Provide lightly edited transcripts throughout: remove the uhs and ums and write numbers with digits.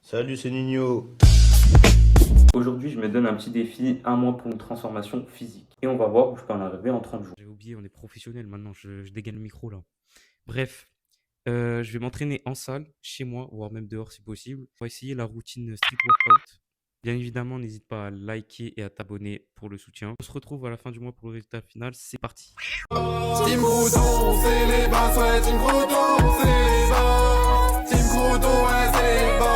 Salut, c'est Nino. Aujourd'hui, je me donne un petit défi, un mois pour une transformation physique. Et on va voir où je peux en arriver en 30 jours. J'avais oublié, on est professionnel maintenant, je dégaine le micro là. Bref, je vais m'entraîner en salle, chez moi, voire même dehors si possible. On va essayer la routine street workout. Bien évidemment, n'hésite pas à liker et à t'abonner pour le soutien. On se retrouve à la fin du mois pour le résultat final. C'est parti. Team Crouton, c'est les bains, ouais, Team Crouton, c'est les bains. Team Crouton, ouais, c'est les bains.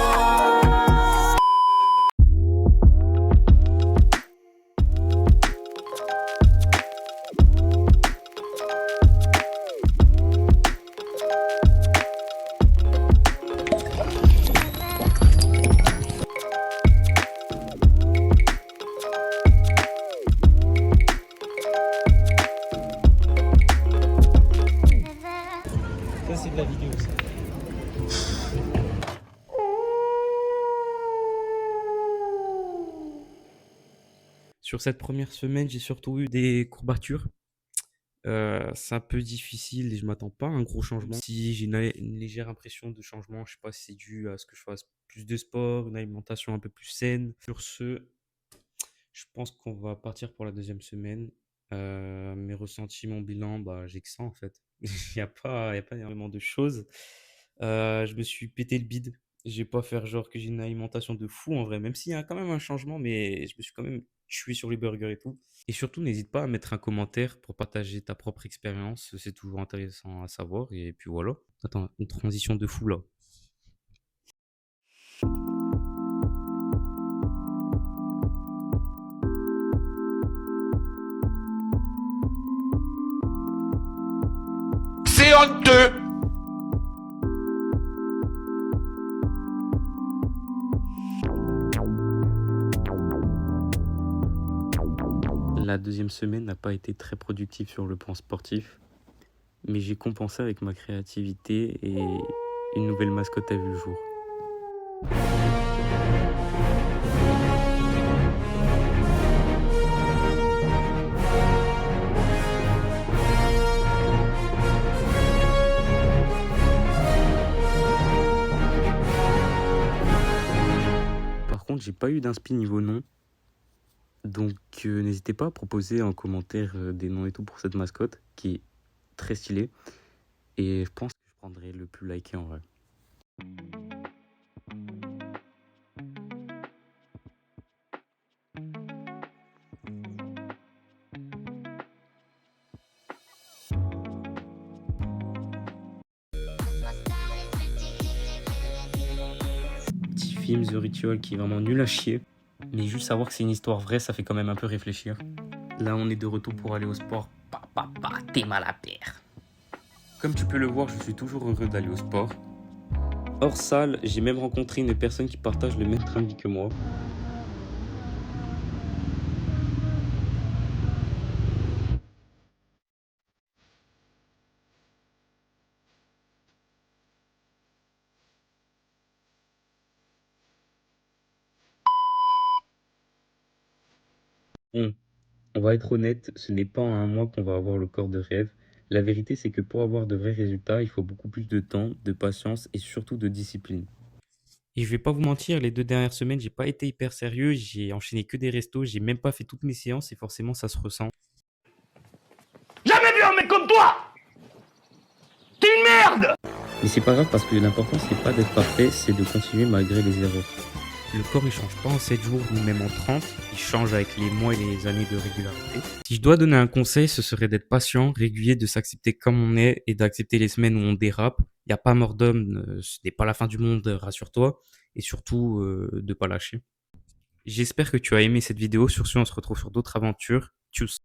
Ça, c'est de la vidéo, ça. Sur cette première semaine, j'ai surtout eu des courbatures. C'est un peu difficile et je m'attends pas à un gros changement. Si j'ai une légère impression de changement, je sais pas si c'est dû à ce que je fasse plus de sport, une alimentation un peu plus saine. Sur ce, je pense qu'on va partir pour la deuxième semaine. Mes ressentis, mon bilan, bah, j'ai que ça en fait. Il y a pas énormément de choses. Je me suis pété le bide. Je vais pas faire genre que j'ai une alimentation de fou en vrai, même s'il y a quand même un changement, mais je me suis quand même tué sur les burgers et tout. Et surtout, n'hésite pas à mettre un commentaire pour partager ta propre expérience. C'est toujours intéressant à savoir. Et puis voilà. Attends, une transition de fou là. C'est honteux. La deuxième semaine n'a pas été très productive sur le plan sportif, mais j'ai compensé avec ma créativité et une nouvelle mascotte a vu le jour. Par contre, j'ai pas eu d'inspi niveau nom, donc n'hésitez pas à proposer en commentaire des noms et tout pour cette mascotte qui est très stylée. Et je pense que je prendrai le plus liké en vrai. Petit film The Ritual qui est vraiment nul à chier. Mais juste savoir que c'est une histoire vraie, ça fait quand même un peu réfléchir. Là, on est de retour pour aller au sport. T'es mal à terre. Comme tu peux le voir, je suis toujours heureux d'aller au sport. Hors salle, j'ai même rencontré une personne qui partage le même train de vie que moi. Bon, on va être honnête, ce n'est pas en un mois qu'on va avoir le corps de rêve. La vérité, c'est que pour avoir de vrais résultats, il faut beaucoup plus de temps, de patience et surtout de discipline. Et je vais pas vous mentir, les 2 dernières semaines, j'ai pas été hyper sérieux, j'ai enchaîné que des restos, j'ai même pas fait toutes mes séances et forcément ça se ressent. Jamais vu un mec comme toi. T'es une merde. Mais c'est pas grave parce que l'important c'est pas d'être parfait, c'est de continuer malgré les erreurs. Le corps il change pas en 7 jours ni même en 30, il change avec les mois et les années de régularité. Si je dois donner un conseil, ce serait d'être patient, régulier, de s'accepter comme on est et d'accepter les semaines où on dérape. Il n'y a pas mort d'homme, ce n'est pas la fin du monde, rassure-toi. Et surtout, de pas lâcher. J'espère que tu as aimé cette vidéo. Sur ce, on se retrouve sur d'autres aventures. Tchuss!